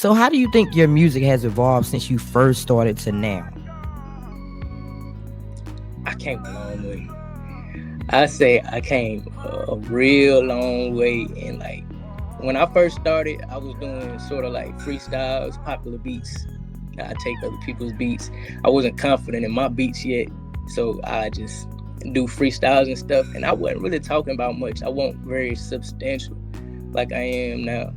So how do you think your music has evolved since you first started to now? I came a long way. I say I came a real long way. And like when I first started, I was doing sort of like freestyles, popular beats. I take other people's beats. I wasn't confident in my beats yet, so I just do freestyles and stuff. And I wasn't really talking about much. I wasn't very substantial like I am now.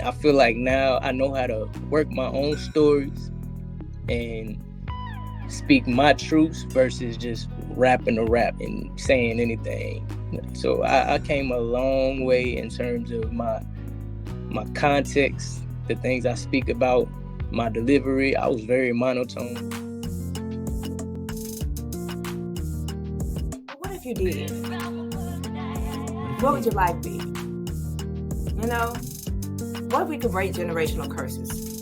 I feel like now I know how to work my own stories and speak my truths versus just rapping a rap and saying anything. So I came a long way in terms of my context, the things I speak about, my delivery. I was very monotone. What if you did? What would your life be? You know, what if we could break generational curses?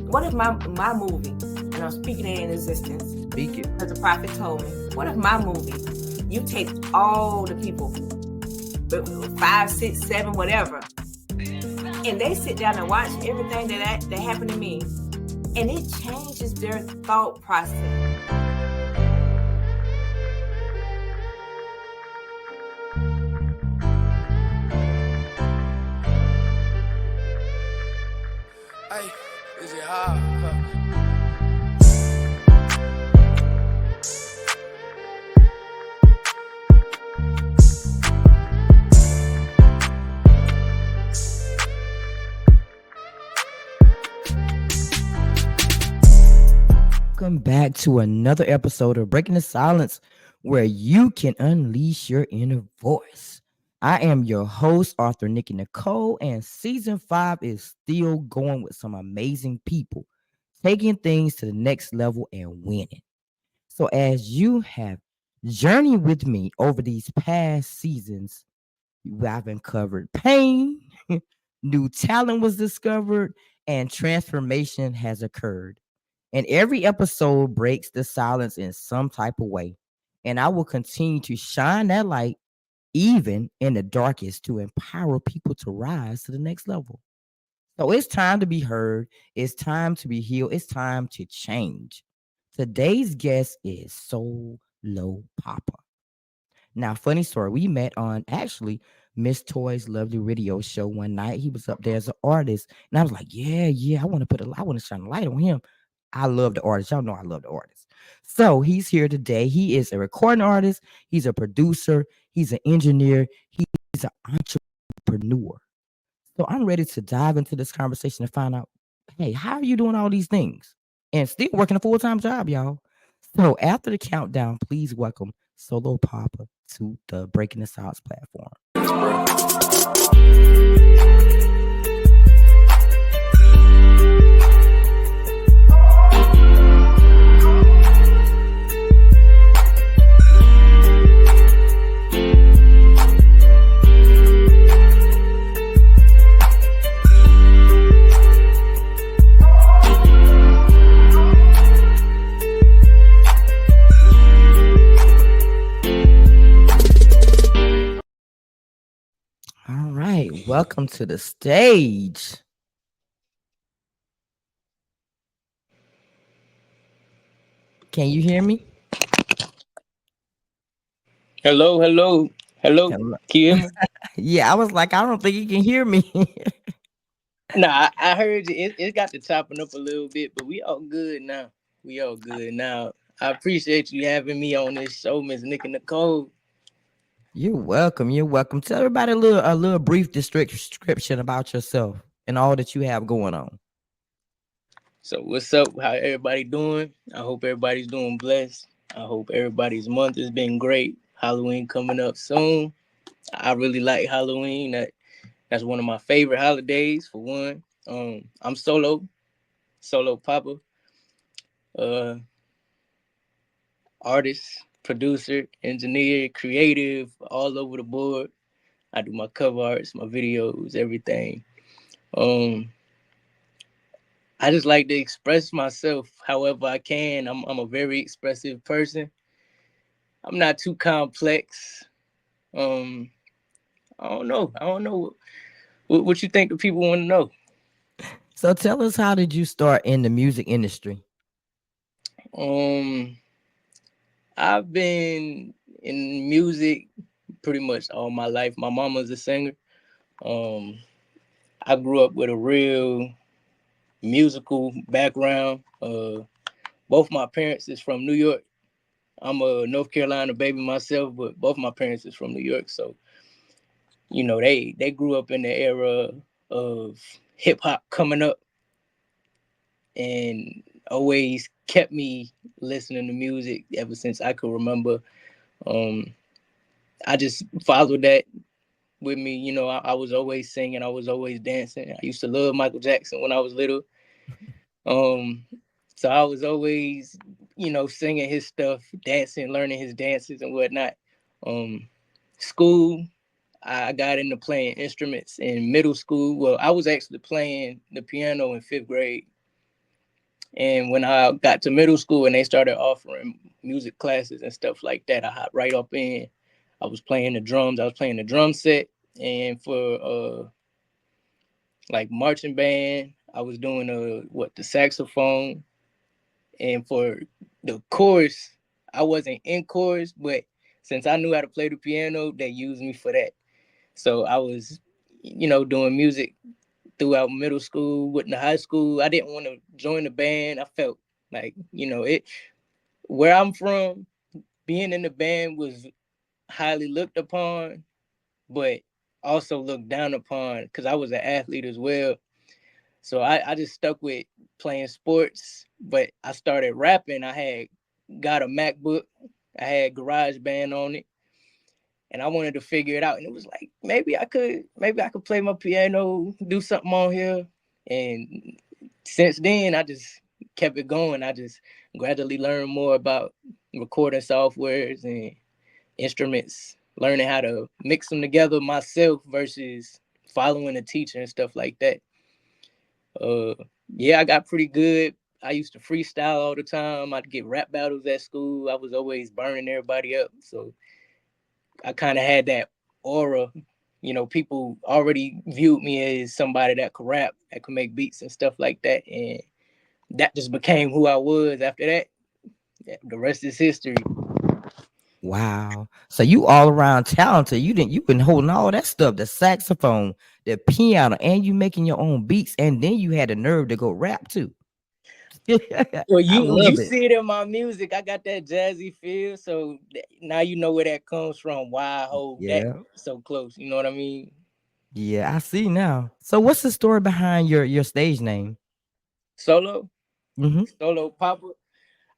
What if my movie, and I'm speaking it in existence, Speak it. because the prophet told me, what if my movie, you take all the people, 5, 6, 7, whatever, and they sit down and watch everything that happened to me, and it changes their thought process. Hey, is it hard? Welcome back to another episode of Breaking the Silence, where you can unleash your inner voice. I am your host, Author Nikki Nicole, and season 5 is still going with some amazing people, taking things to the next level and winning. So, as you have journeyed with me over these past seasons, I've uncovered pain, new talent was discovered, and transformation has occurred. And every episode breaks the silence in some type of way. And I will continue to shine that light even in the darkest to empower people to rise to the next level. So it's time to be heard. It's time to be healed. It's time to change. Today's guest is Soulo Poppa. Now, funny story, we met on actually Miss Toy's lovely radio show one night. He was up there as an artist, and I was like, yeah, I want to shine a light on him. I love the artist. Y'all know I love the artist. So he's here today. He is a recording artist. He's a producer. He's an engineer. He's an entrepreneur. So I'm ready to dive into this conversation and find out, hey, how are you doing all these things and still working a full-time job, y'all? So after the countdown, please welcome Soulo Poppa to the Breaking the Silence platform. All right, welcome to the stage. Can you hear me? Hello. Hello. Can you hear me? Yeah, I was like, I don't think you can hear me. Nah, I heard you. It got to chopping up a little bit, but we all good now. We all good now. I appreciate you having me on this show, Miss Nikki Nicole. You're welcome. You're welcome. Tell everybody a little brief description about yourself and all that you have going on. So what's up? How everybody doing? I hope everybody's doing blessed. I hope everybody's month has been great. Halloween coming up soon. I really like Halloween. That's one of my favorite holidays for one. I'm Soulo Poppa, uh, artist, producer, engineer, creative, all over the board. I do my cover arts, my videos, everything. Um, I just like to express myself however I can. I'm a very expressive person. I'm not too complex. Um, I don't know. What you think the people want to know. So tell us, how did you start in the music industry? Um, I've been in music pretty much all my life. My mama's a singer. Um, I grew up with a real musical background. Both my parents is from New York. I'm a North Carolina baby myself, but both my parents is from New York. So they grew up in the era of hip hop coming up, and always kept me listening to music ever since I could remember. Um, I just followed that with me. I was always singing. I was always dancing. I used to love Michael Jackson when I was little. Um, so I was always, singing his stuff, dancing, learning his dances and whatnot. Um, School, I got into playing instruments in middle school. Well, I was actually playing the piano in fifth grade. And when I got to middle school and they started offering music classes and stuff like that, I hopped right up in. I was playing the drums. I was playing the drum set. And for like marching band, I was doing the saxophone. And for the chorus, I wasn't in chorus, but since I knew how to play the piano, they used me for that. So I was, doing music throughout middle school. With the high school, I didn't want to join the band. I felt like, it where I'm from, being in the band was highly looked upon, but also looked down upon because I was an athlete as well. So I just stuck with playing sports, but I started rapping. I had got a MacBook, I had GarageBand on it, and I wanted to figure it out. And it was like maybe I could play my piano, do something on here. And since then, I just kept it going. I just gradually learned more about recording softwares and instruments, learning how to mix them together myself versus following a teacher and stuff like that. Uh, yeah, I got pretty good. I used to freestyle all the time. I'd get rap battles at school. I was always burning everybody up. So I kind of had that aura. People already viewed me as somebody that could rap, that could make beats and stuff like that. And that just became who I was after that. Yeah, the rest is history. Wow. So you all around talented. You've been holding all that stuff, the saxophone, the piano, and you making your own beats, and then you had the nerve to go rap too. Well, I you love it. see it in my music. I got that jazzy feel. So now you know where that comes from. Why I hold that Yeah. so close. You know what I mean? Yeah, I see now. So what's the story behind your stage name? Solo, Mm-hmm. Solo Poppa. All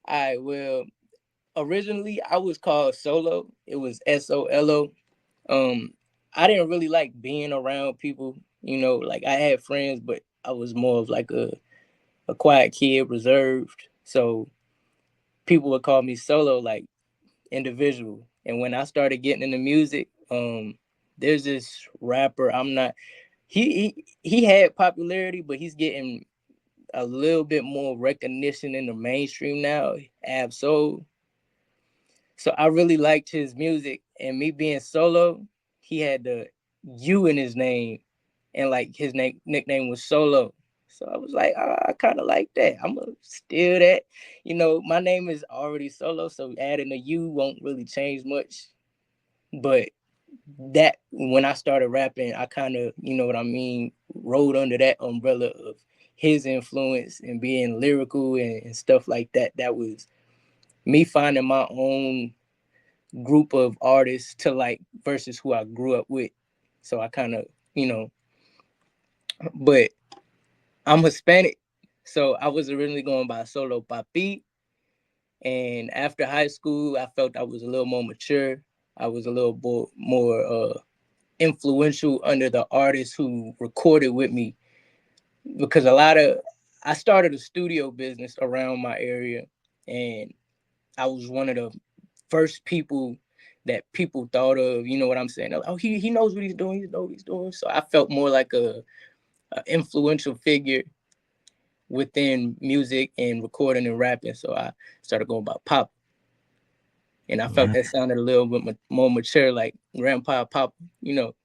right. Well, originally I was called Solo. It was Solo. Um, I didn't really like being around people. Like I had friends, but I was more of like a quiet kid, reserved. So people would call me Solo, like individual. And when I started getting into music, there's this rapper. I'm not. He had popularity, but he's getting a little bit more recognition in the mainstream now. Soul. So I really liked his music, and me being Solo, he had the U in his name, and like his name nickname was Solo. So I was like, I kind of like that. I'm gonna steal that. My name is already Solo, so adding a U won't really change much. But that when I started rapping, I kind of, what I mean, rode under that umbrella of his influence and being lyrical and stuff like that. That was me finding my own group of artists to like versus who I grew up with. So I kind of, but I'm Hispanic. So I was originally going by Solo Papi. And after high school, I felt I was a little more mature. I was a little more influential under the artists who recorded with me because I started a studio business around my area, and I was one of the first people that people thought of. You know what I'm saying? Oh, he knows what he's doing. He knows what he's doing. So I felt more like a influential figure within music and recording and rapping. So I started going by pop, and I felt Wow. that sounded a little bit more mature, like Grandpa Pop.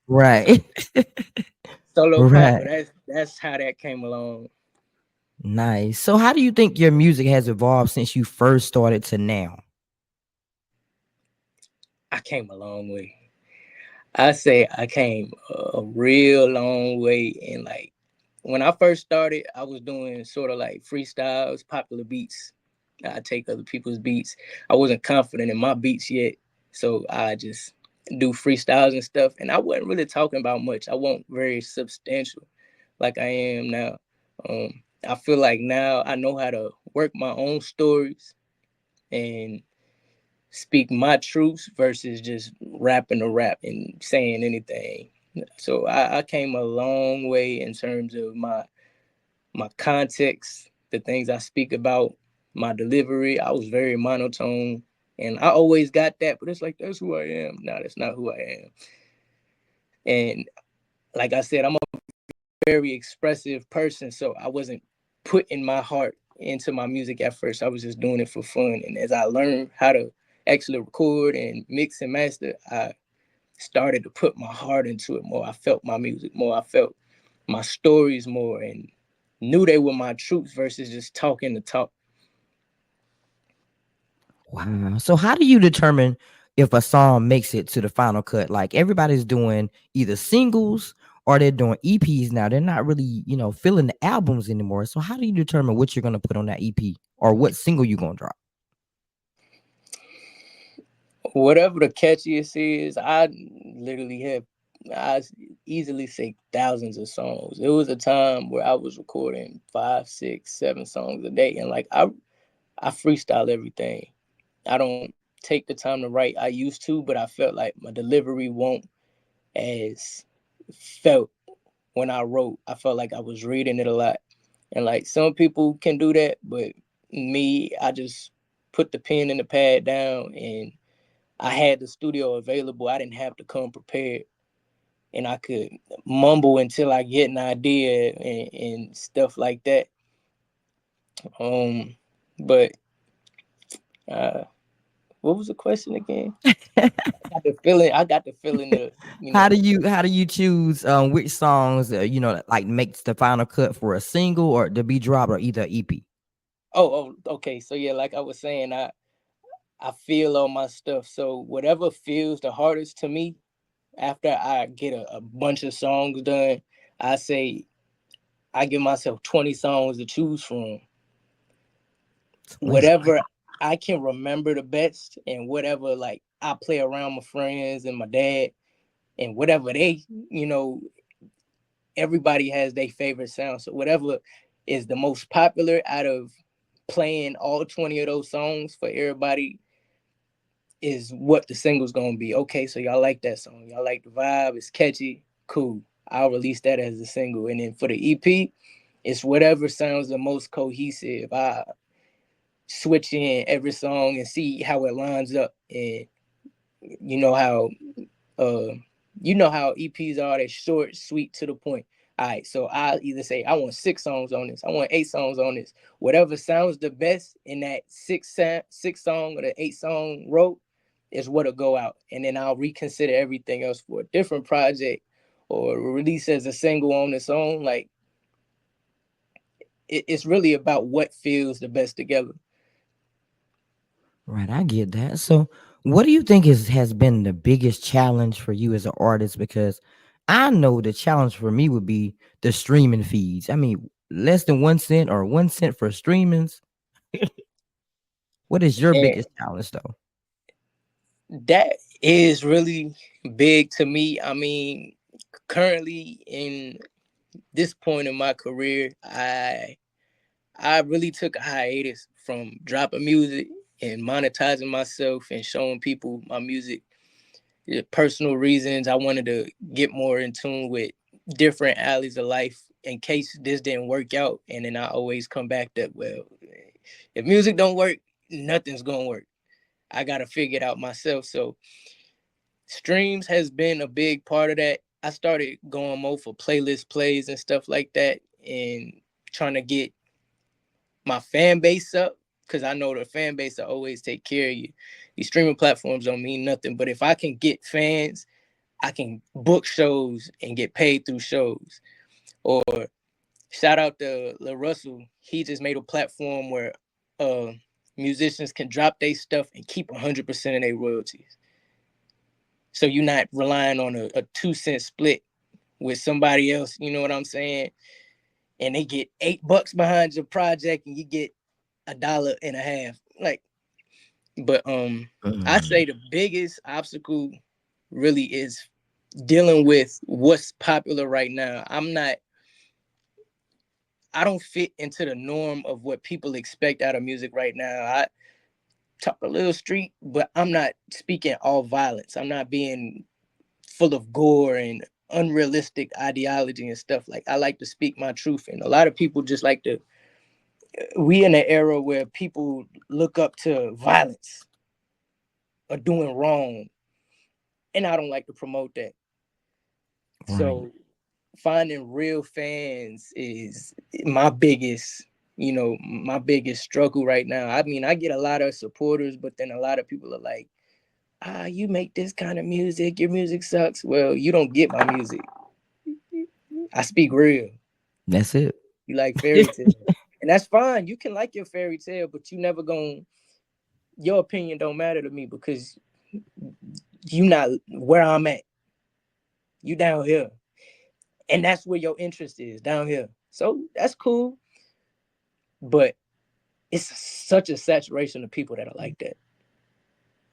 Right. Solo Papa. Right. That's how that came along. Nice. So how do you think your music has evolved since you first started to now? I came a long way. I say I came a real long way. And like when I first started, I was doing sort of like freestyles, popular beats. I take other people's beats. I wasn't confident in my beats yet, so I just do freestyles and stuff. And I wasn't really talking about much. I wasn't very substantial like I am now. I feel like now I know how to work my own stories and speak my truths versus just rapping a rap and saying anything. So I came a long way in terms of my context, the things I speak about, my delivery. I was very monotone, and I always got that, but it's like that's who I am. No, that's not who I am. And like I said, I'm a very expressive person, so I wasn't putting my heart into my music at first. I was just doing it for fun. And as I learned how to actually record and mix and master, I started to put my heart into it more. I felt my music more. I felt my stories more and knew they were my truths versus just talking the talk. Wow. So how do you determine if a song makes it to the final cut? Like everybody's doing either singles or they're doing EPs now. They're not really, filling the albums anymore. So how do you determine what you're gonna put on that EP or what single you're gonna drop? Whatever the catchiest is, I literally have I easily say thousands of songs. It was a time where I was recording 5, 6, 7 songs a day, and like I freestyle everything. I don't take the time to write. I used to, but I felt like my delivery won't as felt when I wrote. I felt like I was reading it a lot. And like some people can do that, but me, I just put the pen and the pad down and I had the studio available. I didn't have to come prepared. And I could mumble until I get an idea and stuff like that. But uh, what was the question again? I got the feeling that How do you choose which songs like makes the final cut for a single or to be dropped or either EP? okay. So yeah, like I was saying, I feel all my stuff. So whatever feels the hardest to me, after I get a bunch of songs done, I say I give myself 20 songs to choose from. 20. Whatever I can remember the best and whatever like I play around my friends and my dad and whatever they, you know, everybody has their favorite sound. So whatever is the most popular out of playing all 20 of those songs for everybody is what the single's gonna be. Okay, so y'all like that song. Y'all like the vibe, it's catchy, cool. I'll release that as a single. And then for the EP, it's whatever sounds the most cohesive. I switch in every song and see how it lines up. And you know how uh EPs are, they're short, sweet, to the point. All right, so I either say I want 6 songs on this, I want 8 songs on this. Whatever sounds the best in that six song or the 8 song row is what'll go out, and then I'll reconsider everything else for a different project or release as a single on its own. Like it's really about what feels the best together. Right, I get that. So, what do you think has been the biggest challenge for you as an artist? Because I know the challenge for me would be the streaming feeds. I mean, less than 1 cent or 1 cent for streamings. What is your And biggest challenge though? that is really big to me. I mean, currently in this point in my career, I really took a hiatus from dropping music and monetizing myself and showing people my music. Personal reasons, I wanted to get more in tune with different alleys of life in case this didn't work out. And then I always come back that, well, if music don't work, nothing's gonna work. I gotta figure it out myself. So streams has been a big part of that. I started going more for playlist plays and stuff like that and trying to get my fan base up because I know the fan base will always take care of you. These streaming platforms don't mean nothing, but if I can get fans, I can book shows and get paid through shows. Or shout out to Lil Russell. He just made a platform where musicians can drop their stuff and keep 100% of their royalties. So you're not relying on a 2-cent split with somebody else. You know what I'm saying? And they get $8 behind your project, and you get $1.50. Like, but I say the biggest obstacle really is dealing with what's popular right now. I don't fit into the norm of what people expect out of music right now. I talk a little street, but I'm not speaking all violence. I'm not being full of gore and unrealistic ideology and stuff. Like, I like to speak my truth. And a lot of people just like to, we in an era where people look up to violence or doing wrong. And I don't like to promote that. Right. So finding real fans is my biggest struggle right now. I mean, I get a lot of supporters, but then a lot of people are like, you make this kind of music, your music sucks. Well, you don't get my music. I speak real. That's it. You like fairy tale. And that's fine. You can like your fairy tale, but you never your opinion don't matter to me, because you not where I'm at. You down here. And that's where your interest is, down here. So that's cool. But it's such a saturation of people that are like that.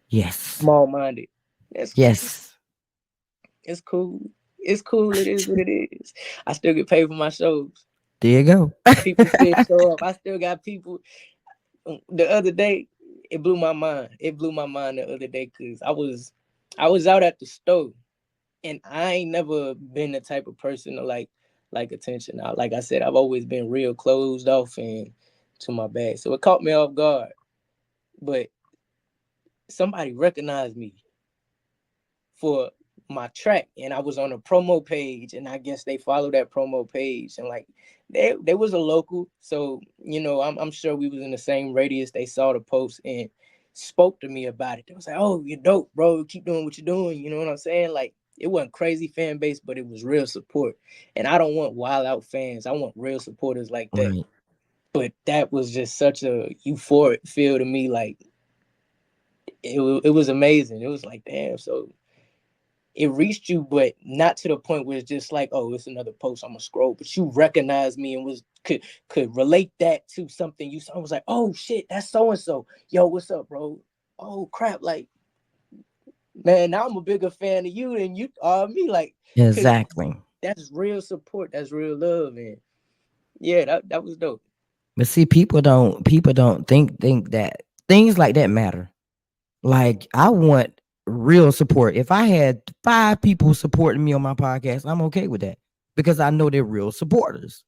Yes. Small-minded. Yes. It's cool. It's cool. It is what it is. I still get paid for my shows. There you go. People still show up. I still got people. The other day, it blew my mind. It blew my mind the other day because I was out at the store, and I ain't never been the type of person to like attention. Like I said, I've always been real closed off and to my bag. So it caught me off guard. But somebody recognized me for my track, and I was on a promo page, and I guess they followed that promo page, and like they was a local, so you know, I'm sure we was in the same radius. They saw the post and spoke to me about it. They was like, "Oh, you're dope, bro. Keep doing what you're doing." You know what I'm saying? Like, it wasn't crazy fan base, but it was real support. And I don't want wild out fans. I want real supporters like that. Right. But that was just such a euphoric feel to me. Like, it was amazing. It was like, damn. So it reached you, but not to the point where it's just like, oh, it's another post, I'm gonna scroll. But you recognized me and could relate that to something you saw. I was like, oh shit, that's so and so. Yo, what's up, bro? Oh crap, like, man, now I'm a bigger fan of you than you are me. Like, exactly. That's real support. That's real love, and yeah, that was dope. But see, people don't think that things like that matter. Like, I want real support. If I had 5 people supporting me on my podcast, I'm okay with that, because I know they're real supporters.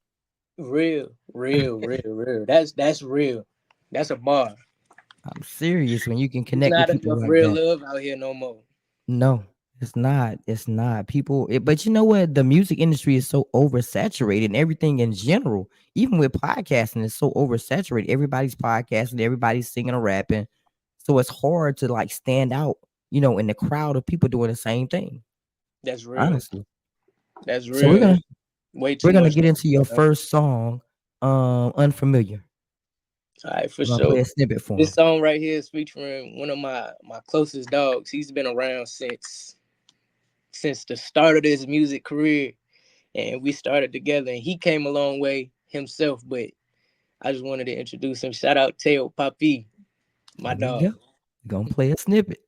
Real. That's real. That's a bar. I'm serious. When you can connect with people like real that. love out here no more. No, it's not. It's not. People, but you know what? The music industry is so oversaturated, and everything in general, even with podcasting, is so oversaturated. Everybody's podcasting, everybody's singing or rapping. So it's hard to like stand out, you know, in the crowd of people doing the same thing. That's real. Honestly. That's real. So we're gonna get into your first song, Unfamiliar. All right, for sure. Play a snippet for this song right here is featuring one of my closest dogs. He's been around since the start of his music career, and we started together, and he came a long way himself, but I just wanted to introduce him. Shout out Teo Poppa, my dog. We're gonna play a snippet.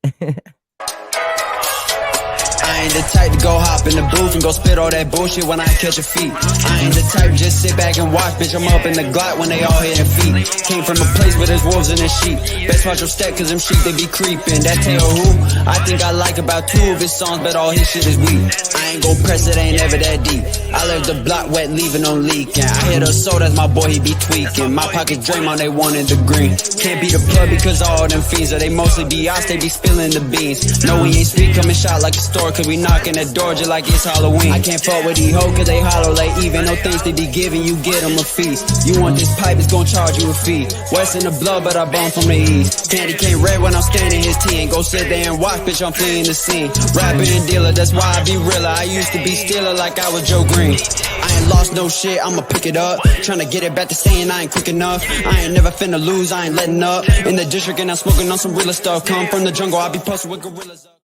I ain't the type to go hop in the booth and go spit all that bullshit when I catch a feat. I ain't the type just sit back and watch, bitch, I'm up in the Glock when they all hitting feet. Came from a place where there's wolves in the sheep. Best watch your step cause them sheep they be creeping. That tell who? I think I like about 2 of his songs, but all his shit is weak. I ain't gon' press it, ain't ever that deep. I left the block wet, leaving on leaking. I hit a soul, that's my boy, he be tweaking. My pockets dream on they wanted the green. Can't be the plug because all them fiends, or they mostly be ops, they be spilling the beans. No, we ain't street coming shot like a store, cause we knocking the door just like it's Halloween. I can't fuck with these hoes cause they hollow like even no things they be giving, you get them a feast. You want this pipe, it's gon' charge you a fee. West in the blood, but I bone from the east. Candy cane red when I'm standing his tea. Go sit there and watch, bitch, I'm fleeing the scene. Rapper and dealer, that's why I be realer. I used to be stealer like I was Joe Green. I ain't lost no shit, I'ma pick it up. Tryna get it back to saying I ain't quick enough. I ain't never finna lose, I ain't letting up. In the district and I'm smoking on some realer stuff. Come from the jungle, I be posted with gorillas up.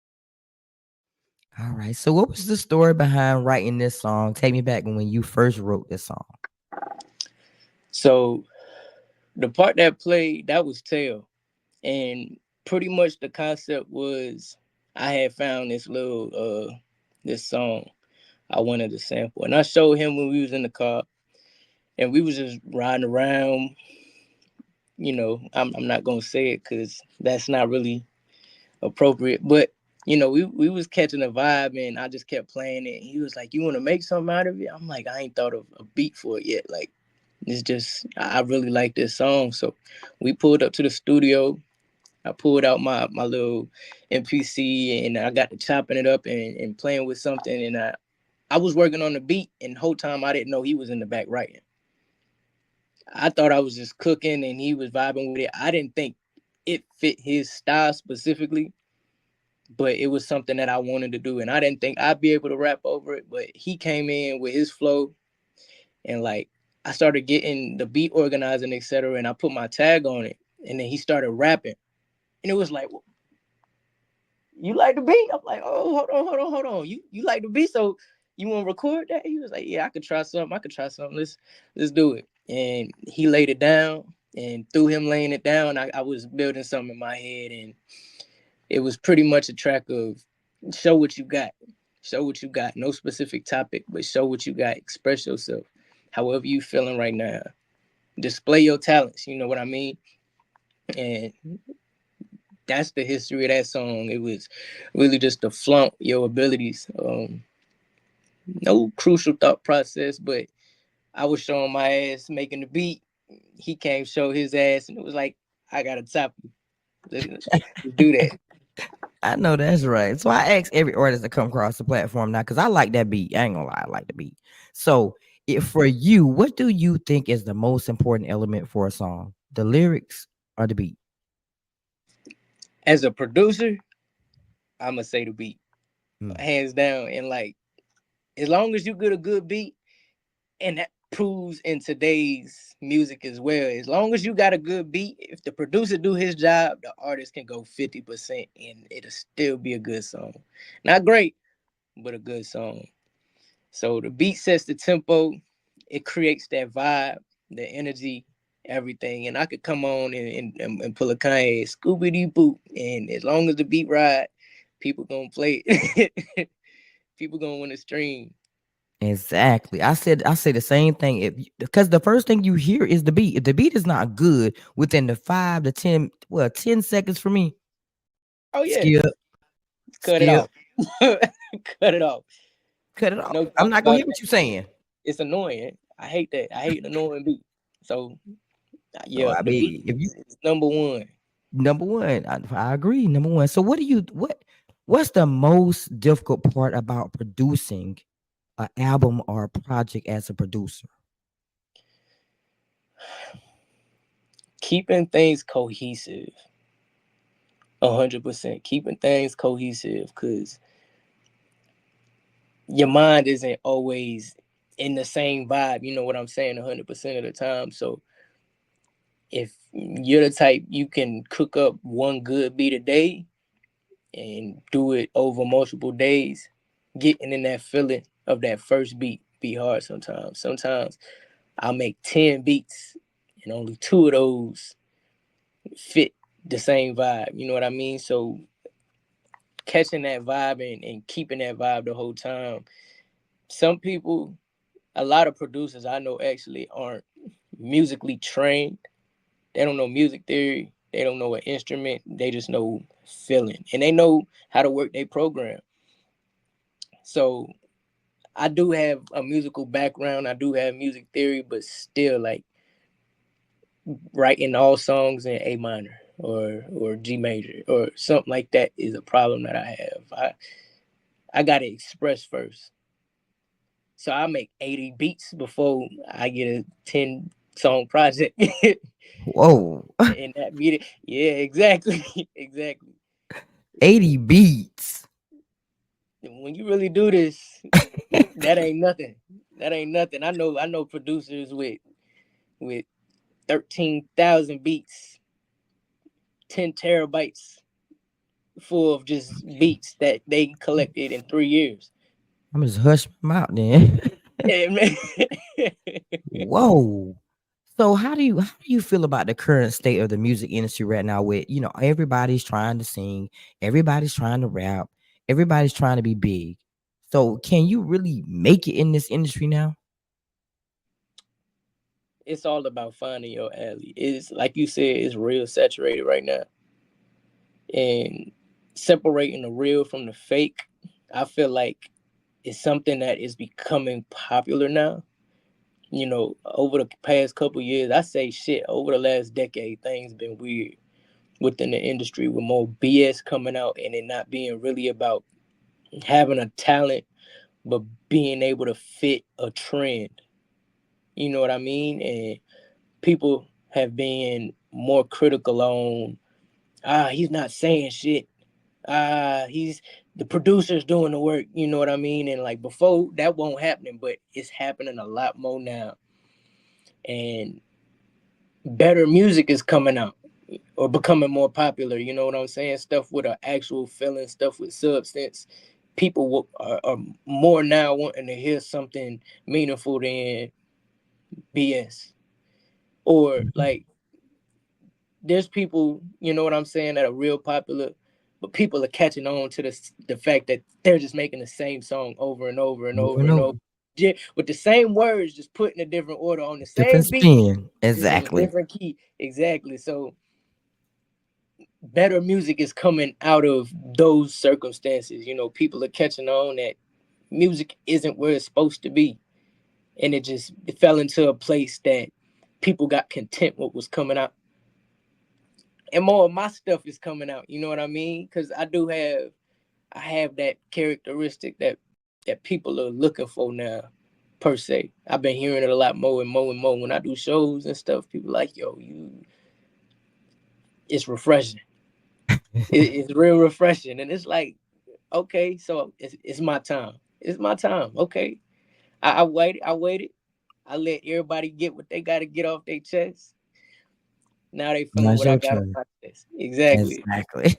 All right. So what was the story behind writing this song? Take me back when you first wrote this song. So the part that played, that was Tell. And pretty much the concept was I had found this little this song I wanted to sample. And I showed him when we was in the car and we was just riding around. You know, I'm not gonna say it because that's not really appropriate. But you know, we was catching a vibe and I just kept playing it. He was like, "You want to make something out of it?" I'm like, "I ain't thought of a beat for it yet. Like, it's just I really like this song." So we pulled up to the studio. I pulled out my little MPC and I got to chopping it up and playing with something. And I was working on the beat, and the whole time I didn't know he was in the back writing. I thought I was just cooking and he was vibing with it. I didn't think it fit his style specifically, but it was something that I wanted to do. And I didn't think I'd be able to rap over it, but he came in with his flow and like I started getting the beat organized and etc. And I put my tag on it and then he started rapping. And it was like, "You like the beat?" I'm like, "Oh, hold on. You like the beat, so you want to record that?" He was like, "Yeah, I could try something. Let's do it." And he laid it down, and through him laying it down, I was building something in my head, and it was pretty much a track of show what you got, show what you got. No specific topic, but show what you got. Express yourself, however you feeling right now. Display your talents. You know what I mean? And that's the history of that song. It was really just to flaunt your abilities. No crucial thought process, but I was showing my ass making the beat. He came show his ass, and it was like, I gotta top you. Let's do that. I know that's right. So I ask every artist to come across the platform now because I like that beat. I ain't gonna lie, I like the beat. So if for you, what do you think is the most important element for a song? The lyrics or the beat? As a producer, I'ma say the beat, Mm. hands down. And like, as long as you get a good beat, and that proves in today's music as well. As long as you got a good beat, if the producer do his job, the artist can go 50% and it'll still be a good song. Not great, but a good song. So the beat sets the tempo, it creates that vibe, the energy, everything. And I could come on and pull a Kanye Scooby Doo boot. And as long as the beat ride, people gonna play it. People gonna want to stream. Exactly. I say the same thing. If because the first thing you hear is the beat. If the beat is not good within the 5 to 10 seconds for me, Oh yeah, skip, cut it skip, off. Cut it off. cut it off. No I'm doubt not gonna about hear what that. you're saying. It's annoying. I hate that. I hate an annoying beat. So So yeah, I the beat mean, if you is number one. number one, I agree. Number one. So what's the most difficult part about producing an album or a project as a producer? Keeping things cohesive. 100%. Keeping things cohesive because your mind isn't always in the same vibe. You know what I'm saying? 100% of the time. So if you're the type you can cook up one good beat a day and do it over multiple days, getting in that feeling of that first beat be hard sometimes. Sometimes I'll make 10 beats and only two of those fit the same vibe. You know what I mean? So catching that vibe and keeping that vibe the whole time. Some people, a lot of producers I know actually aren't musically trained. They don't know music theory. They don't know an instrument. They just know feeling. And they know how to work their program. So I do have a musical background. I do have music theory, but still like writing all songs in A minor or G major or something like that is a problem that I have. I gotta express first. So I make 80 beats before I get a 10 song project. Whoa. In that beat, yeah, exactly, exactly. 80 beats. When you really do this, that ain't nothing. That ain't nothing. I know producers with 13,000 beats, 10 terabytes full of just beats that they collected in 3 years. I'm just hush my mouth then. Yeah, man. Whoa. So how do you feel about the current state of the music industry right now with, everybody's trying to sing, everybody's trying to rap, everybody's trying to be big. So can you really make it in this industry now? It's all about finding your alley. It's like you said, it's real saturated right now. And separating the real from the fake, I feel like it's something that is becoming popular now. Over the past couple years, I say shit, over the last decade, things been weird within the industry with more BS coming out and it not being really about having a talent, but being able to fit a trend. You know what I mean? And people have been more critical on, he's not saying shit. He's the producer's doing the work. You know what I mean? And like before, that won't happen, but it's happening a lot more now. And better music is coming out or becoming more popular. You know what I'm saying? Stuff with an actual feeling, stuff with substance. People are more now wanting to hear something meaningful than BS. Or Mhm. like, there's people, you know what I'm saying, that are real popular, but people are catching on to the fact that they're just making the same song over and over and Over over and and over, over. with the same words, just put in a different order on the Different same beat, spin. just in a Exactly. different key. Exactly. So better music is coming out of those circumstances. People are catching on that music isn't where it's supposed to be. And it fell into a place that people got content with what was coming out. And more of my stuff is coming out. You know what I mean? Because I have that characteristic that people are looking for now, per se. I've been hearing it a lot more and more and more when I do shows and stuff. People like, yo, it's refreshing. It's real refreshing, and it's like, okay, so it's my time. It's my time. Okay, I waited. I waited. I let everybody get what they got to get off their chest. Now they feeling Now's what I your got on turn. my chest. Exactly. Exactly.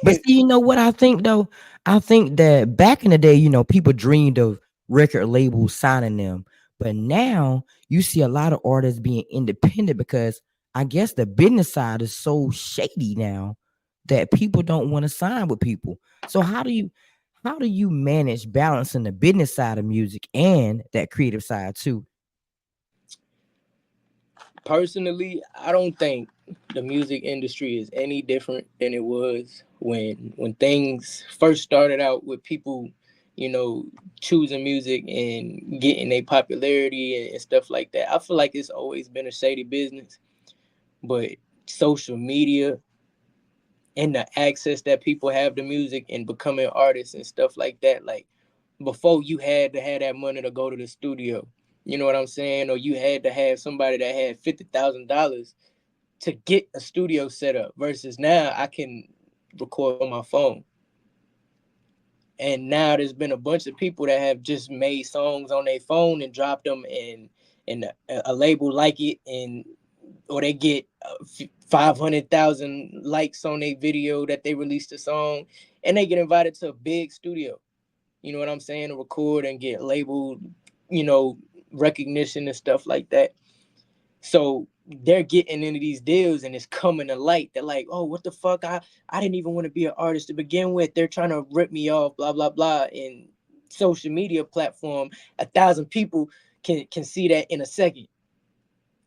But see, you know what I think though? I think that back in the day, people dreamed of record labels signing them. But now you see a lot of artists being independent because I guess the business side is so shady now that people don't want to sign with people. So how do you manage balancing the business side of music and that creative side too? Personally, I don't think the music industry is any different than it was when things first started out with people, you know, choosing music and getting a popularity and stuff like that. I feel like it's always been a shady business, but social media and the access that people have to music and becoming artists and stuff like that, like before you had to have that money to go to the studio. You know what I'm saying? Or you had to have somebody that had $50,000 to get a studio set up versus now I can record on my phone. And now there's been a bunch of people that have just made songs on their phone and dropped them, and a label like it, and or they get 500,000 likes on a video that they released a song, and they get invited to a big studio. You know what I'm saying? To record and get labeled, you know, recognition and stuff like that. So they're getting into these deals and it's coming to light. They're like, oh, what the fuck? I didn't even want to be an artist to begin with. They're trying to rip me off, blah, blah, blah. And social media platform, 1,000 people can see that in a second.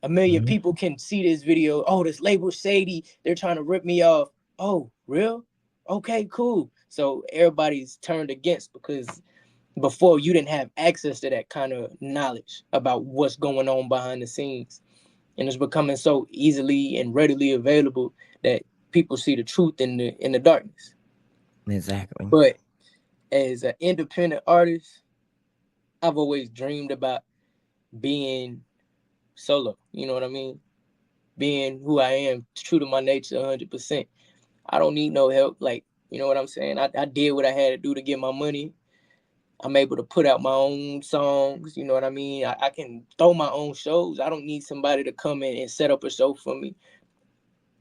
A million Mhm. people can see this video. Oh, this label shady. They're trying to rip me off. Oh, real? Okay, cool. So everybody's turned against because before you didn't have access to that kind of knowledge about what's going on behind the scenes, and it's becoming so easily and readily available that people see the truth in the darkness. Exactly. But as an independent artist, I've always dreamed about being solo. You know what I mean? Being who I am, true to my nature 100%. I don't need no help. Like, you know what I'm saying? I did what I had to do to get my money. I'm able to put out my own songs. You know what I mean? I can throw my own shows. I don't need somebody to come in and set up a show for me.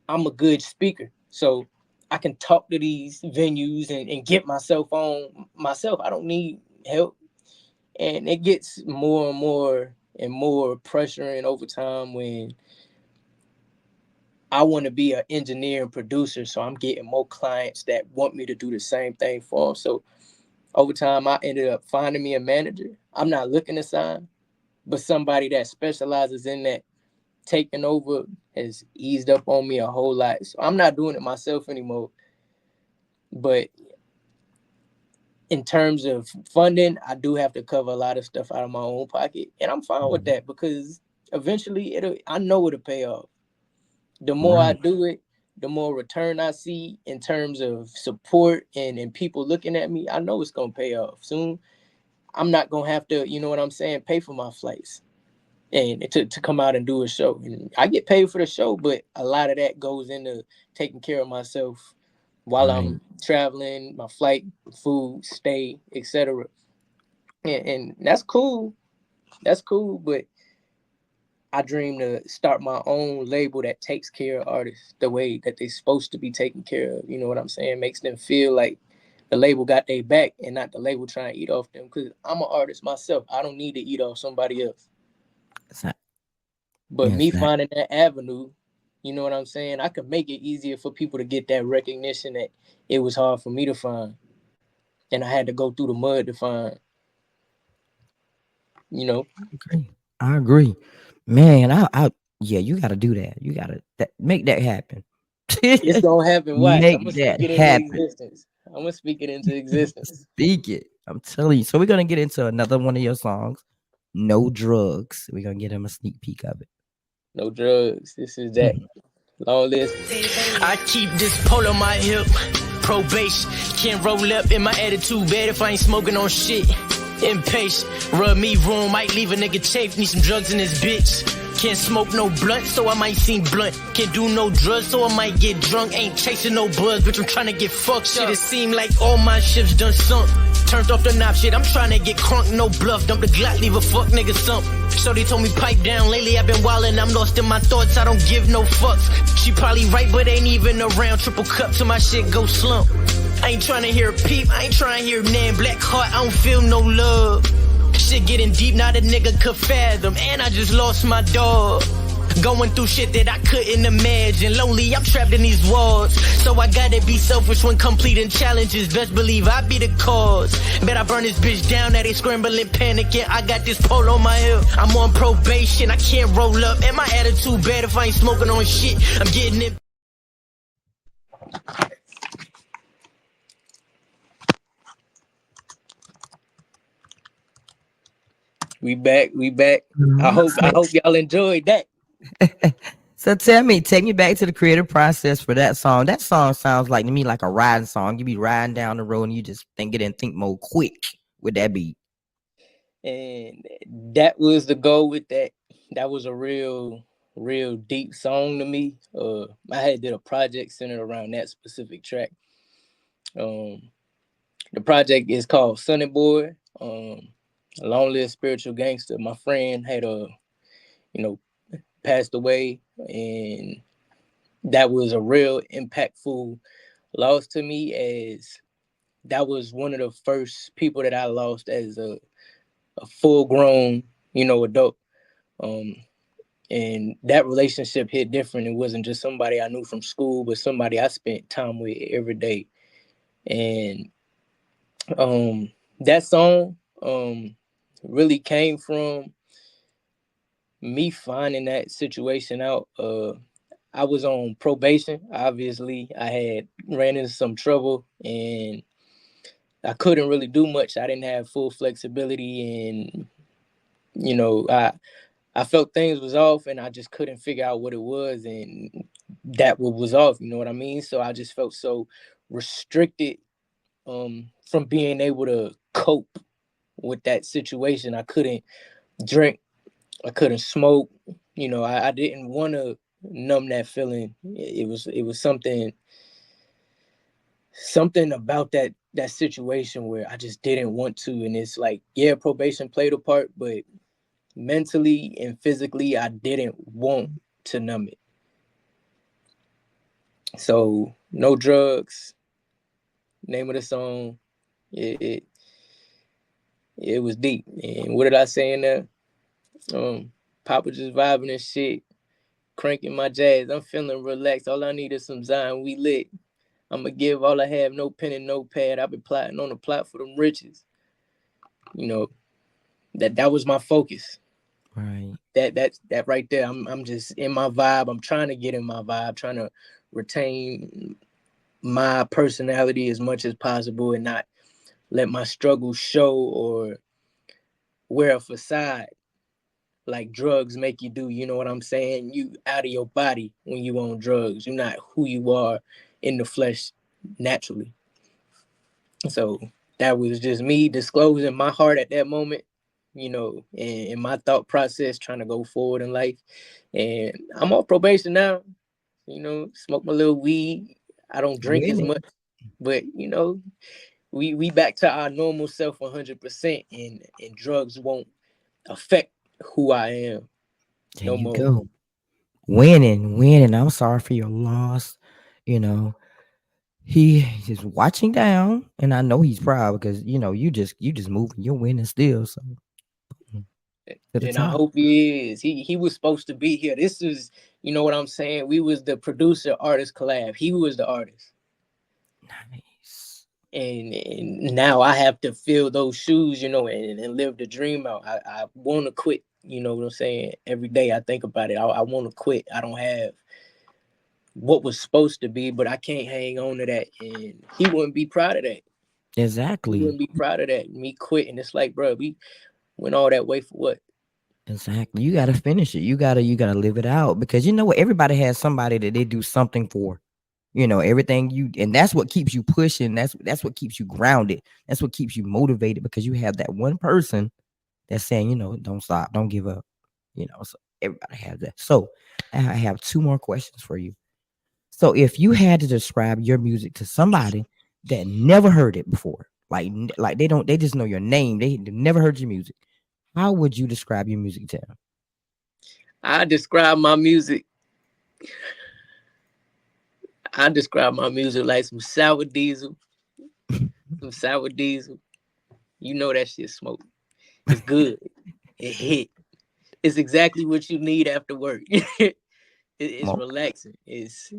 I'm a good speaker. So I can talk to these venues and get myself on myself. I don't need help. And it gets more and more pressuring over time when I want to be an engineer and producer. So I'm getting more clients that want me to do the same thing for them. So over time, I ended up finding me a manager. I'm not looking to sign, but somebody that specializes in that taking over has eased up on me a whole lot. So I'm not doing it myself anymore. But in terms of funding, I do have to cover a lot of stuff out of my own pocket. And I'm fine with that because eventually I know it'll pay off. The more I do it, the more return I see in terms of support and people looking at me. I know it's going to pay off soon. I'm not going to have to, you know what I'm saying, pay for my flights and to come out and do a show. And I get paid for the show, but a lot of that goes into taking care of myself while I'm traveling, my flight, food, stay, etc. And that's cool. That's cool, but I dream to start my own label that takes care of artists the way that they're supposed to be taken care of. You know what I'm saying? Makes them feel like the label got their back and not the label trying to eat off them. Because I'm an artist myself. I don't need to eat off somebody else. But me finding that avenue, you know what I'm saying? I could make it easier for people to get that recognition that it was hard for me to find. And I had to go through the mud to find, you know. I agree. Man, yeah, you gotta do that. You gotta make that happen. It's gonna happen. Watch. I'm Make gonna speak that it into happen. existence. I'm gonna speak it into existence. Speak it. I'm telling you. So we're gonna get into another one of your songs, No Drugs. We're gonna get him a sneak peek of it. No drugs. This is that. Long list. I keep this pole on my hip. Probation. Can't roll up in my attitude bad if I ain't smoking on shit. Impatient. Rub me room. Might leave a nigga chafe. Need some drugs in this bitch. Can't smoke no blunt, so I might seem blunt. Can't do no drugs, so I might get drunk. Ain't chasing no buzz, bitch, I'm trying to get fucked. Shit, it seem like all my ships done sunk. Turned off the knob, shit, I'm trying to get crunk. No bluff, dump the Glock, leave a fuck nigga sump. So they told me pipe down, lately I've been wildin'. I'm lost in my thoughts, I don't give no fucks. She probably right, but ain't even around. Triple cup till my shit go slump. I ain't trying to hear a peep, I ain't trying to hear nan. Black heart, I don't feel no love. Shit getting deep, now the nigga could fathom. And I just lost my dog. Going through shit that I couldn't imagine. Lonely, I'm trapped in these walls. So I gotta be selfish when completing challenges. Best believe I be the cause. Bet I burn this bitch down, now they scrambling, panicking. I got this pole on my hip. I'm on probation, I can't roll up. And my attitude bad if I ain't smoking on shit. I'm getting it. We back. I hope y'all enjoyed that. So take me back to the creative process for that song. That song sounds like to me like a riding song. You be riding down the road and you just think mode quick with that beat. And that was the goal with that. That was a real deep song to me. I had did a project centered around that specific track. The project is called Sunny Boy. Long Live Spiritual Gangster. My friend had passed away, and that was a real impactful loss to me, as that was one of the first people that I lost as a full grown, adult. And that relationship hit different. It wasn't just somebody I knew from school, but somebody I spent time with every day. And that song really came from me finding that situation out. I was on probation. Obviously, I had ran into some trouble and I couldn't really do much. I didn't have full flexibility, and I felt things was off, and I just couldn't figure out what it was, and that was off. You know what I mean? So I just felt so restricted from being able to cope with that situation. I couldn't drink, I couldn't smoke. I didn't want to numb that feeling. It was something about that situation where I just didn't want to. And it's like, yeah, probation played a part, but mentally and physically, I didn't want to numb it. So no drugs. Name of the song. It it was deep. And what did I say in there? Poppa just vibing and shit, cranking my jazz. I'm feeling relaxed. All I need is some Zion. We lit. I'ma give all I have, no pen and no pad. I've been plotting on the plot for them riches. You know, that was my focus. Right. That right there. I'm just in my vibe. I'm trying to get in my vibe, trying to retain my personality as much as possible and not let my struggle show or wear a facade like drugs make you do. You know what I'm saying? You out of your body when you on drugs. You're not who you are in the flesh naturally. So that was just me disclosing my heart at that moment, and my thought process trying to go forward in life. And I'm on probation now, smoke my little weed. I don't drink as Winning. much, but we back to our normal self 100%, and drugs won't affect who I am There no you more. go. Winning. I'm sorry for your loss. You know, he is watching down, and I know he's proud because you just moving, you're winning still. So to the And I top. hope he is. He was supposed to be here. This is, you know what I'm saying? We was the producer artist collab. He was the artist. Nice. And now I have to fill those shoes, and live the dream out. I want to quit, you know what I'm saying? Every day I think about it. I want to quit. I don't have what was supposed to be, but I can't hang on to that. And he wouldn't be proud of that. He Exactly. wouldn't be proud of that. Me quitting. It's like, bro, we went all that way for what? Exactly. You gotta finish it. You gotta live it out because you know what? Everybody has somebody that they do something for. Everything and that's what keeps you pushing. That's what keeps you grounded. That's what keeps you motivated because you have that one person that's saying, don't stop, don't give up. So everybody has that. So I have two more questions for you. So if you had to describe your music to somebody that never heard it before, like they just know your name, they've never heard your music. How would you describe your music to them? I describe my music. I describe my music like some sour diesel. Some sour diesel. You know that shit smoke. It's good. It hit. It's exactly what you need after work. It's Smoke. relaxing. It's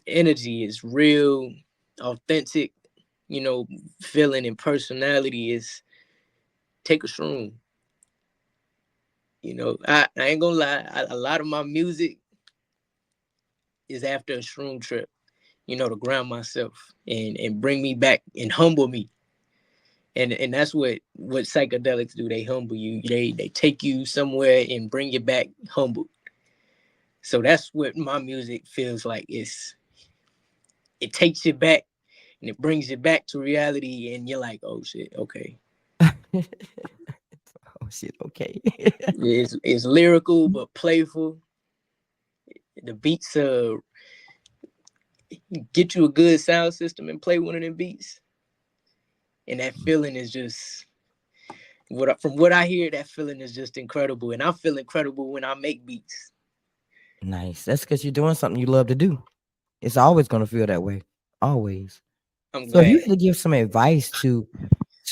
energy. It's real, authentic. Feeling and personality is take a shroom. I ain't gonna lie. A lot of my music is after a shroom trip. To ground myself and bring me back and humble me. And that's what psychedelics do. They humble you. They take you somewhere and bring you back humbled. So that's what my music feels like. It takes you back and it brings you back to reality, and you're like, oh shit, okay. Oh shit. Okay. It's lyrical but playful. The beats get you a good sound system and play one of them beats, and that feeling is just from what I hear. That feeling is just incredible, and I feel incredible when I make beats. Nice. That's because you're doing something you love to do. It's always gonna feel that way. Always. I'm So if you glad. had to give some advice to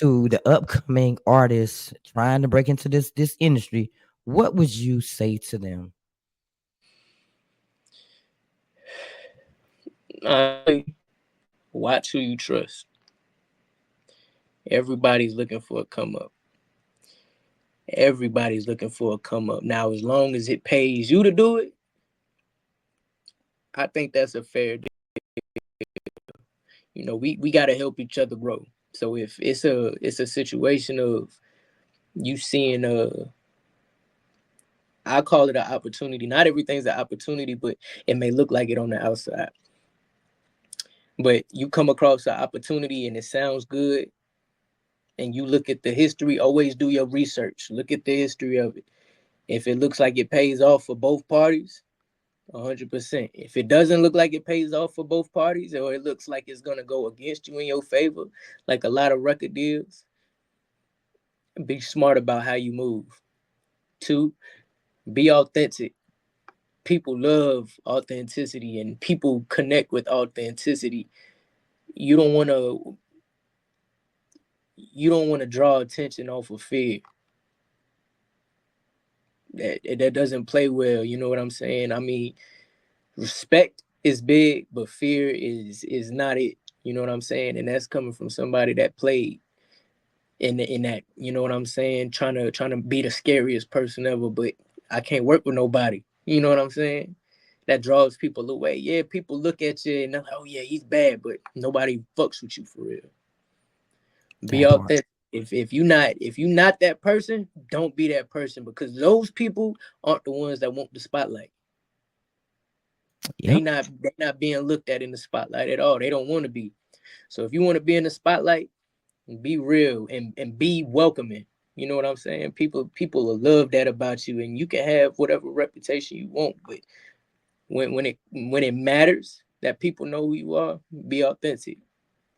the upcoming artists trying to break into this industry, what would you say to them? Watch who you trust. Everybody's looking for a come up. Everybody's looking for a come up. Now, as long as it pays you to do it, I think that's a fair deal. We got to help each other grow. So if it's a situation of you seeing I call it an opportunity. Not everything's an opportunity, but it may look like it on the outside. But you come across an opportunity and it sounds good, and you look at the history, always do your research. Look at the history of it. If it looks like it pays off for both parties, 100%. If it doesn't look like it pays off for both parties, or it looks like it's gonna go against you in your favor, like a lot of record deals, be smart about how you move. Two, be authentic. People love authenticity and people connect with authenticity. You don't want to draw attention off of fear. That doesn't play well, you know what I'm saying? I mean, respect is big, but fear is not it. You know what I'm saying? And that's coming from somebody that played in that, you know what I'm saying, trying to be the scariest person ever, but I can't work with nobody. You know what I'm saying? That draws people away. Yeah, people look at you and they're like, oh yeah, he's bad, but nobody fucks with you for real. Be That part. authentic. If you not that person, don't be that person, because those people aren't the ones that want the spotlight. They Yep. not they not being looked at in the spotlight at all. They don't want to be. So if you want to be in the spotlight, be real and be welcoming. You know what I'm saying? People will love that about you, and you can have whatever reputation you want, but when it matters that people know who you are, be authentic.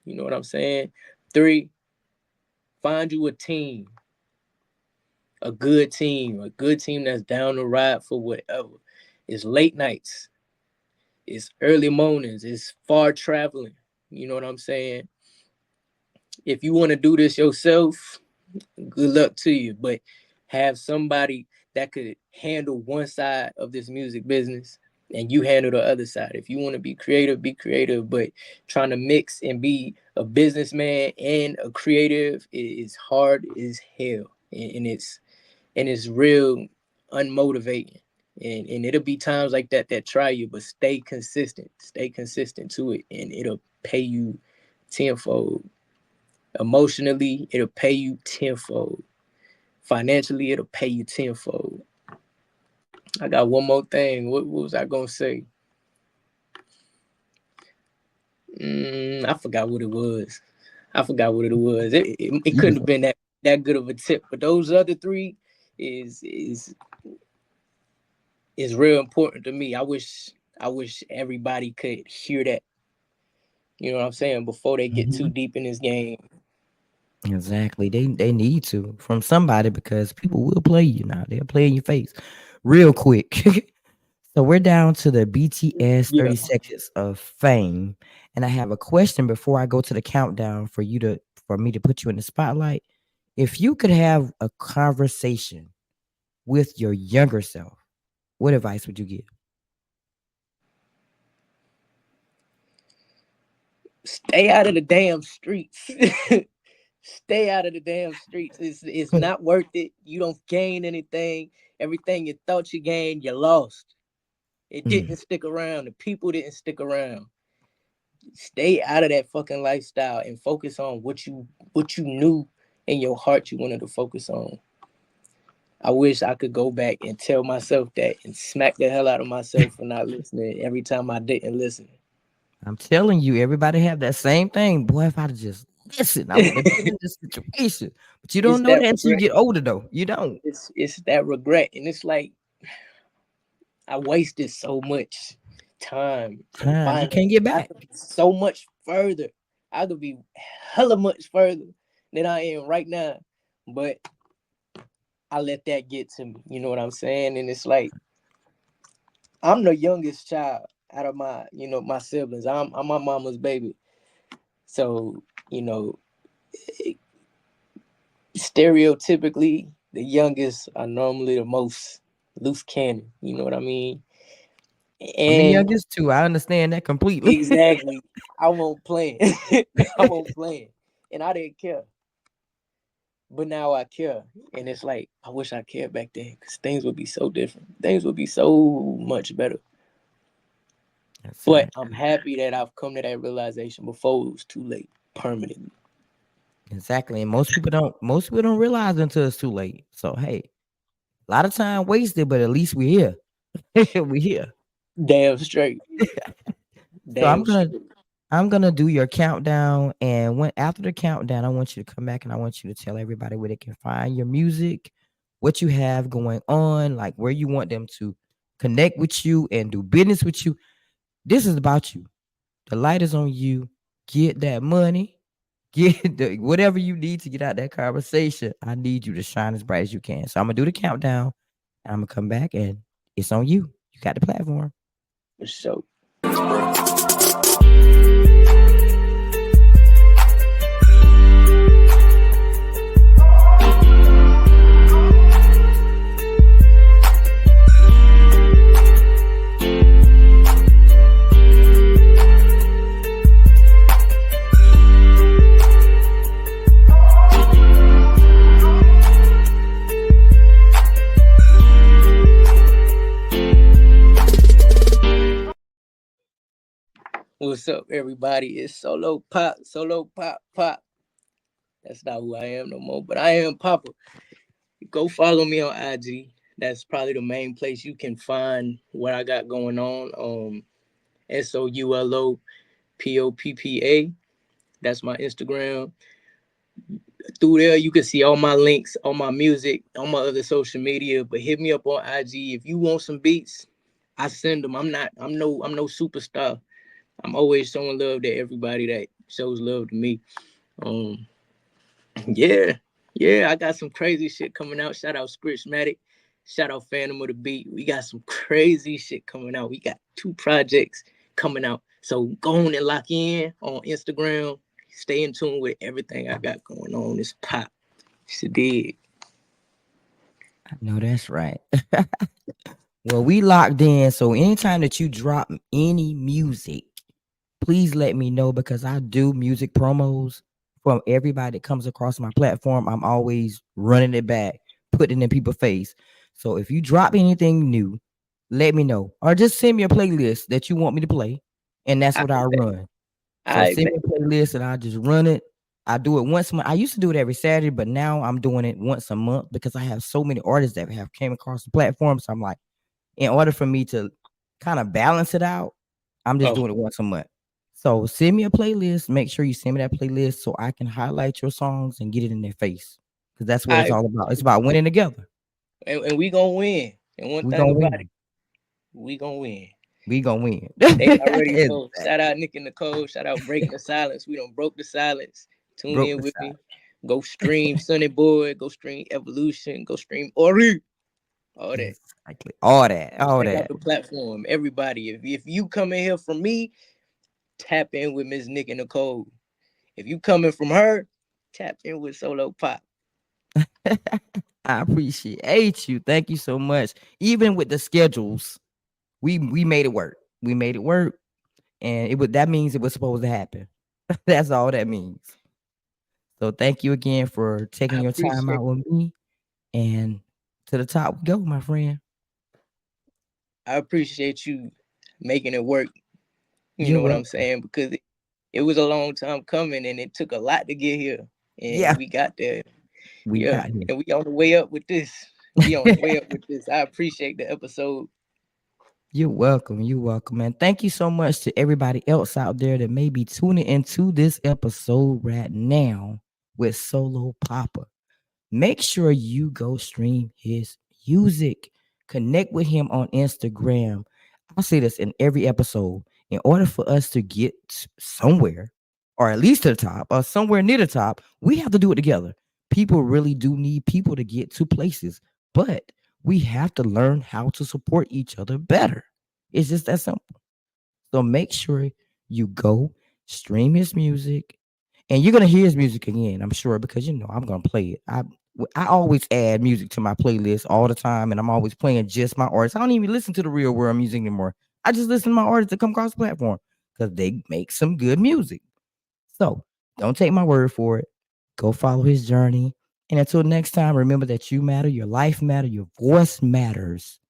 You know what I'm saying? Three, find you a good team that's down to ride for whatever. It's late nights, it's early mornings, it's far traveling. You know what I'm saying? If you want to do this yourself, good luck to you. But have somebody that could handle one side of this music business and you handle the other side. If you want to be creative, but trying to mix and be a businessman and a creative is hard as hell. And it's real unmotivating. And it'll be times like that try you, but stay consistent. Stay consistent to it, and it'll pay you tenfold. Emotionally, it'll pay you tenfold. Financially, it'll pay you tenfold. I got one more thing. What was I gonna say? I forgot what it was. I forgot what it was. It You couldn't was have been that good of a tip. But those other three is real important to me. I wish everybody could hear that. You know what I'm saying? Before they get too Mhm. deep in this game. Exactly. They need to from somebody because people will play you now. They'll play in your face real quick. So we're down to the BTS Yeah. 30 seconds of fame. And I have a question before I go to the countdown for me to put you in the spotlight. If you could have a conversation with your younger self, what advice would you give? Stay out of the damn streets. Stay out of the damn streets. It's not worth it. You don't gain anything. Everything you thought you gained, you lost. It Mm, didn't stick around. The people didn't stick around. Stay out of that fucking lifestyle and focus on what you knew in your heart you wanted to focus on. I wish I could go back and tell myself that and smack the hell out of myself for not listening every time I didn't listen. I'm telling you, everybody have that same thing. Boy, if I'd just listen, I would have been in this situation. But you don't It's know that that until you regret. get older, though. You don't. It's that regret, and it's like I wasted so much time and Time you can't finance. get I back. could be so much further. I could be hella much further than I am right now. But I let that get to me. You know what I'm saying? And it's like I'm the youngest child out of my siblings. I'm my mama's baby. So, you know, stereotypically the youngest are normally the most loose cannon. You know what I mean? I'm the And youngest too. I understand that completely. exactly. I won't play. I won't play. And I didn't care. But now I care. And it's like, I wish I cared back then because things would be so different. Things would be so much better. That's But right. I'm happy that I've come to that realization before it was too late permanently. Exactly. And most people don't realize until it's too late. So hey, a lot of time wasted, but at least we're here. We're here. Damn straight. So I'm Damn gonna straight. I'm gonna do your countdown, and when after the countdown, I want you to come back and I want you to tell everybody where they can find your music, what you have going on, like where you want them to connect with you and do business with you. This is about you. The light is on you. Get that money. Get the whatever you need to get out that conversation. I need you to shine as bright as you can. So I'm gonna do the countdown. And I'm gonna come back and it's on you. You got the platform. So what's up, everybody? It's Solo Pop, Solo Pop, Pop. That's not who I am no more, but I am Poppa. Go follow me on IG. That's probably the main place you can find what I got going on. SOULOPOPPA. That's my Instagram. Through there, you can see all my links, all my music, all my other social media. But hit me up on IG if you want some beats. I send them. I'm no superstar. I'm always showing love to everybody that shows love to me. Yeah, I got some crazy shit coming out. Shout out Scriptmatic. Shout out Phantom of the Beat. We got some crazy shit coming out. We got 2 projects coming out. So go on and lock in on Instagram. Stay in tune with everything I got going on. This pop. It's a dig. I know that's right. Well, we locked in. So anytime that you drop any music, please let me know because I do music promos from everybody that comes across my platform. I'm always running it back, putting it in people's face. So if you drop anything new, let me know. Or just send me a playlist that you want me to play. And that's what I run. So send me a playlist and I just run it. I do it once a month. I used to do it every Saturday, but now I'm doing it once a month because I have so many artists that have came across the platform. So I'm like, in order for me to kind of balance it out, I'm just doing it once a month. So send me a playlist. Make sure you send me that playlist so I can highlight your songs and get it in their face. Because that's what it's all about. It's about winning together. And we gonna win. And one thing about it, we gonna win. We gonna win. They already know. Shout out Nikki Nicole. Shout out Breaking the Silence. We done broke the silence. Tune in with me. Go stream Sunny Boy. Go stream Evolution. Go stream Ori. All that. Exactly. All that. The platform. Everybody. If you come in here from me, tap in with Miss Nikki Nicole. If you coming from her, tap in with Solo Pop. I appreciate you. Thank you so much. Even with the schedules, we made it work. We made it work. And that means it was supposed to happen. That's all that means. So thank you again for taking your time out with me. And to the top we go, my friend. I appreciate you making it work. You know what I'm saying? Because it was a long time coming and it took a lot to get here. And we got there. We got here. And we on the way up with this. I appreciate the episode. You're welcome. You're welcome. And thank you so much to everybody else out there that may be tuning into this episode right now with Solo Poppa. Make sure you go stream his music. Connect with him on Instagram. I say this in every episode. In order for us to get somewhere, or at least to the top, or somewhere near the top, we have to do it together. People really do need people to get to places, but we have to learn how to support each other better. It's just that simple. So make sure you go stream his music, and you're gonna hear his music again, I'm sure, because I'm gonna play it. I always add music to my playlist all the time, and I'm always playing just my artists. I don't even listen to the real world music anymore. I just listen to my artists that come across the platform because they make some good music. So don't take my word for it. Go follow his journey. And until next time, remember that you matter, your life matters, your voice matters.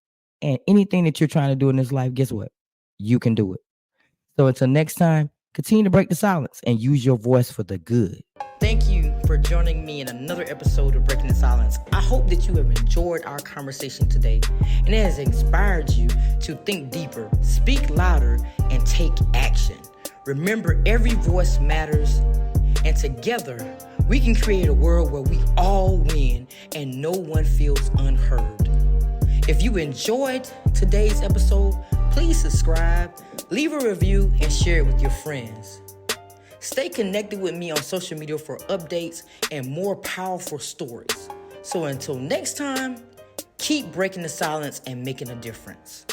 And anything that you're trying to do in this life, guess what? You can do it. So until next time, continue to break the silence and use your voice for the good. Thank you for joining me in another episode of Breaking the Silence. I hope that you have enjoyed our conversation today and it has inspired you to think deeper, speak louder, and take action. Remember, every voice matters, and together we can create a world where we all win and no one feels unheard. If you enjoyed today's episode, please subscribe, leave a review, and share it with your friends. Stay connected with me on social media for updates and more powerful stories. So until next time, keep breaking the silence and making a difference.